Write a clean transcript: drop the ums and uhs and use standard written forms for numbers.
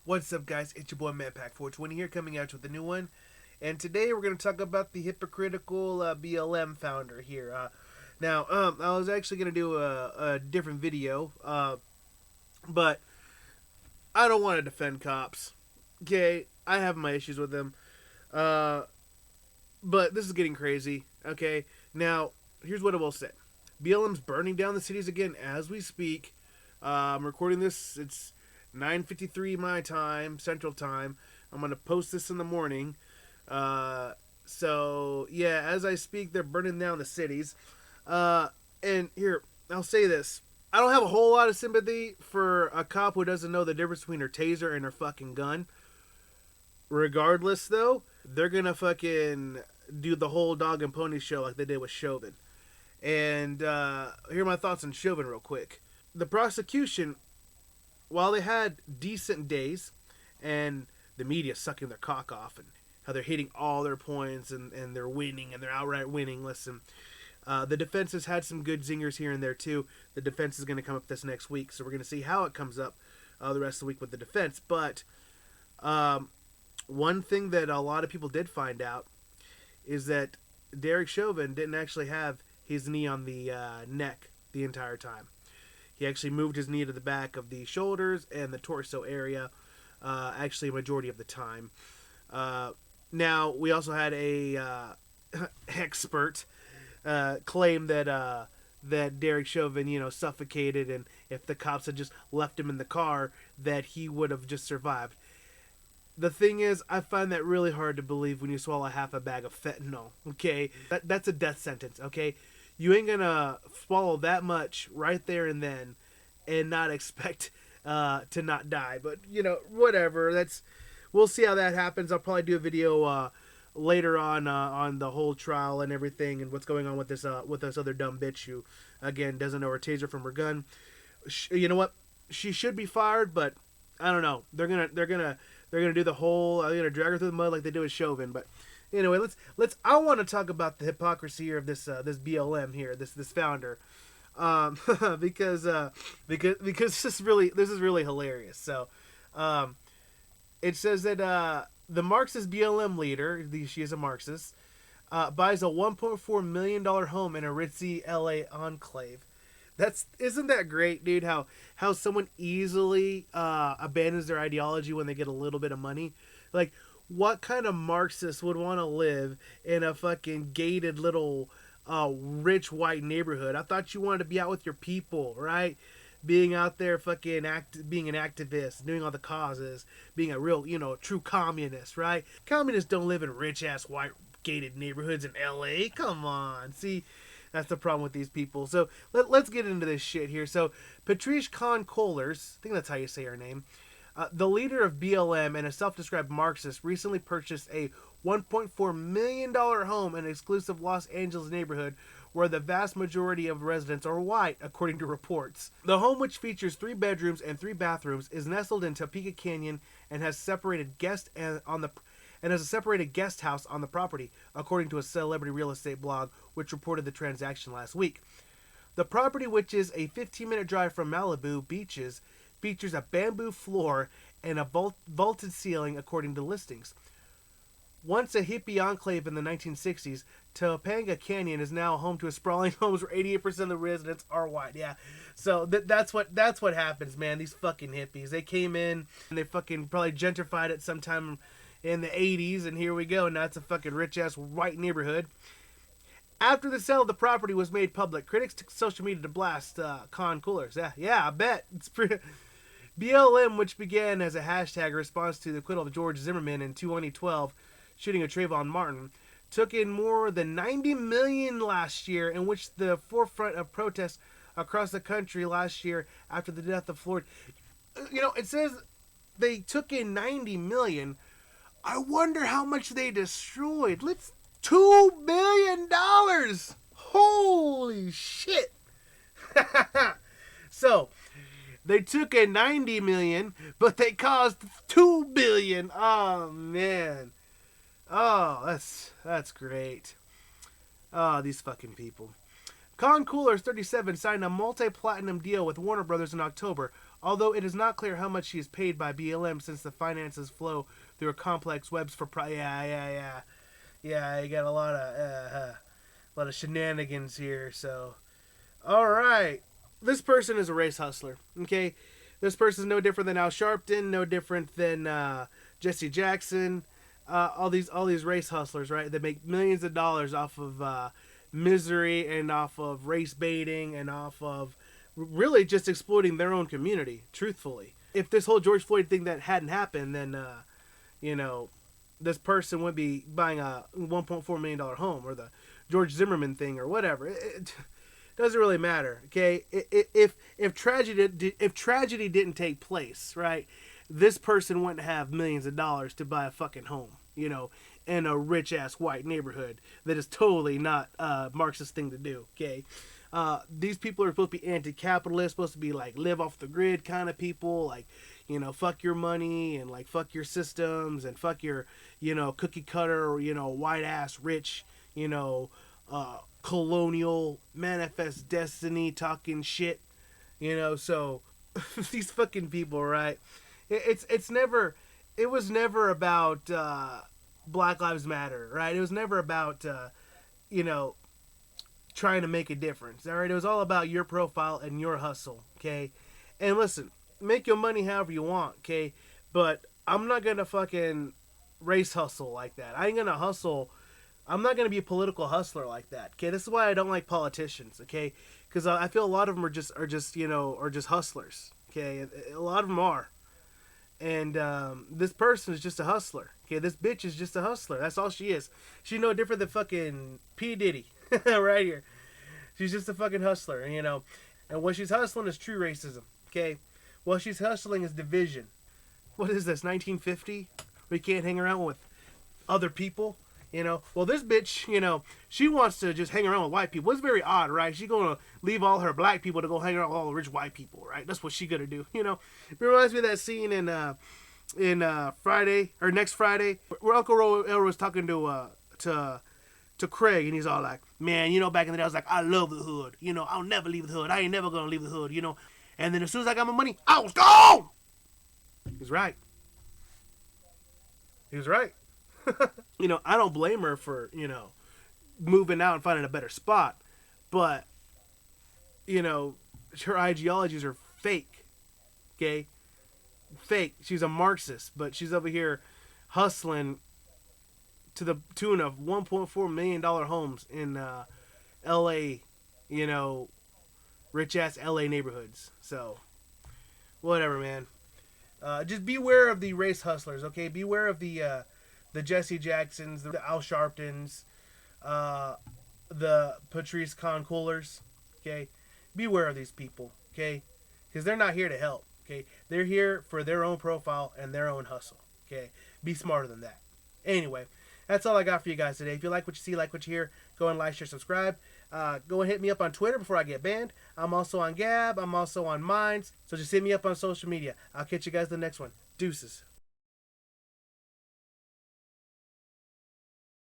What's up, guys? It's your boy ManPack420 here, coming out with a new one. And today we're going to talk about the hypocritical BLM founder here. Now, I was actually going to do a different video, but I don't want to defend cops. Okay, I have my issues with them. But this is getting crazy. Okay, now, here's what I will say. BLM's burning down the cities again as we speak. I'm recording this. It's 9:53 my time, Central Time. I'm going to post this in the morning. So, yeah, as I speak, they're burning down the cities. And here, I'll say this. I don't have a whole lot of sympathy for a cop who doesn't know the difference between her taser and her fucking gun. Regardless, though, they're going to fucking do the whole dog and pony show like they did with Chauvin. And here are my thoughts on Chauvin real quick. The prosecution, while they had decent days, and the media sucking their cock off, and how they're hitting all their points, and they're winning, and they're outright winning, listen, the defense has had some good zingers here and there, too. The defense is going to come up this next week, so we're going to see how it comes up the rest of the week with the defense. But one thing that a lot of people did find out is that Derek Chauvin didn't actually have his knee on the neck the entire time. He actually moved his knee to the back of the shoulders and the torso area, actually a majority of the time. Now, we also had a expert claim that that Derek Chauvin, suffocated, and if the cops had just left him in the car, that he would have just survived. The thing is, I find that really hard to believe when you swallow half a bag of fentanyl, okay? That's a death sentence, okay? You ain't gonna swallow that much right there and then and not expect to not die. But, whatever. We'll see how that happens. I'll probably do a video later on the whole trial and everything and what's going on with this other dumb bitch who, again, doesn't know her taser from her gun. You know what? She should be fired, but I don't know. They're gonna do the whole. They're gonna drag her through the mud like they did with Chauvin. But anyway, let's. I want to talk about the hypocrisy here of this BLM here, this founder, because this is really hilarious. So, it says that the Marxist BLM leader, she is a Marxist, buys a $1.4 million home in a ritzy LA enclave. Isn't that great, dude? How someone easily abandons their ideology when they get a little bit of money. Like, what kind of Marxist would want to live in a fucking gated little rich white neighborhood? I thought you wanted to be out with your people, right? Being out there fucking being an activist, doing all the causes, being a real, true communist, right? Communists don't live in rich ass white gated neighborhoods in LA. Come on. See, that's the problem with these people. So let's get into this shit here. So Patrice Kahn-Kohlers, I think that's how you say her name, the leader of BLM and a self-described Marxist, recently purchased a $1.4 million home in an exclusive Los Angeles neighborhood where the vast majority of residents are white, according to reports. The home, which features 3 bedrooms and 3 bathrooms, is nestled in Topeka Canyon and has a separated guest house on the property, according to a celebrity real estate blog, which reported the transaction last week. The property, which is a 15-minute drive from Malibu beaches, features a bamboo floor and a vaulted ceiling, according to listings. Once a hippie enclave in the 1960s, Topanga Canyon is now home to a sprawling homes where 88% of the residents are white. Yeah, so that's what happens, man. These fucking hippies, they came in and they fucking probably gentrified it sometime in the 80s, and here we go. Now it's a fucking rich-ass white neighborhood. After the sale of the property was made public, critics took social media to blast Kahn-Kohlers. Yeah, I bet. It's pretty... BLM, which began as a hashtag in response to the acquittal of George Zimmerman in 2012, shooting of Trayvon Martin, took in more than $90 million last year, in which the forefront of protests across the country last year after the death of Floyd. It says they took in $90 million. I wonder how much they destroyed. $2 billion. Holy shit. So, they took in $90 million, but they caused $2 billion. Oh, man. Oh, that's great. Oh, these fucking people. Con Coolers 37 signed a multi-platinum deal with Warner Brothers in October, although it is not clear how much she is paid by BLM since the finances flow through a complex webs for yeah. You got a lot of shenanigans here. So, all right, this person is a race hustler. Okay, this person is no different than Al Sharpton, no different than Jesse Jackson. All these race hustlers, right? They make millions of dollars off of misery and off of race baiting and off of really just exploiting their own community. Truthfully, if this whole George Floyd thing that hadn't happened, then you know, this person would be buying a $1.4 million home, or the George Zimmerman thing, or whatever. It doesn't really matter. Okay, if tragedy didn't take place, right, this person wouldn't have millions of dollars to buy a fucking home, in a rich ass white neighborhood that is totally not a Marxist thing to do. Okay, these people are supposed to be anti-capitalist, supposed to be like live off the grid kind of people, like, fuck your money and like fuck your systems and fuck your, cookie cutter, white ass rich, colonial manifest destiny talking shit, so these fucking people, right? It was never about Black Lives Matter, right? It was never about trying to make a difference. All right, it was all about your profile and your hustle. Okay, and listen, make your money however you want. Okay, but I'm not gonna fucking race hustle like that. I ain't gonna hustle. I'm not gonna be a political hustler like that. Okay, this is why I don't like politicians. Okay, because I feel a lot of them are just hustlers. Okay, a lot of them are. And this person is just a hustler. Okay, this bitch is just a hustler. That's all she is. She's no different than fucking P. Diddy right here. She's just a fucking hustler, And what she's hustling is true racism. Okay, what she's hustling is division. What is this, 1950? We can't hang around with other people. Well, this bitch, she wants to just hang around with white people. It's very odd, right? She's going to leave all her black people to go hang around with all the rich white people, right? That's what she's going to do, It reminds me of that scene in Friday, or Next Friday, where Uncle Elroy was talking to Craig, and he's all like, man, back in the day, I was like, I love the hood. I'll never leave the hood. I ain't never going to leave the hood, And then as soon as I got my money, I was gone! He's right. He was right. I don't blame her for, moving out and finding a better spot. But, her ideologies are fake. Okay? Fake. She's a Marxist, but she's over here hustling to the tune of $1.4 million homes in L.A., rich-ass L.A. neighborhoods. So, whatever, man. Just beware of the race hustlers, okay? Beware of the Jesse Jacksons, the Al Sharptons, the Patrice Con Coolers, okay? Beware of these people, okay? Because they're not here to help, okay? They're here for their own profile and their own hustle, okay? Be smarter than that. Anyway, that's all I got for you guys today. If you like what you see, like what you hear, go and like, share, subscribe. Go and hit me up on Twitter before I get banned. I'm also on Gab. I'm also on Minds. So just hit me up on social media. I'll catch you guys in the next one. Deuces.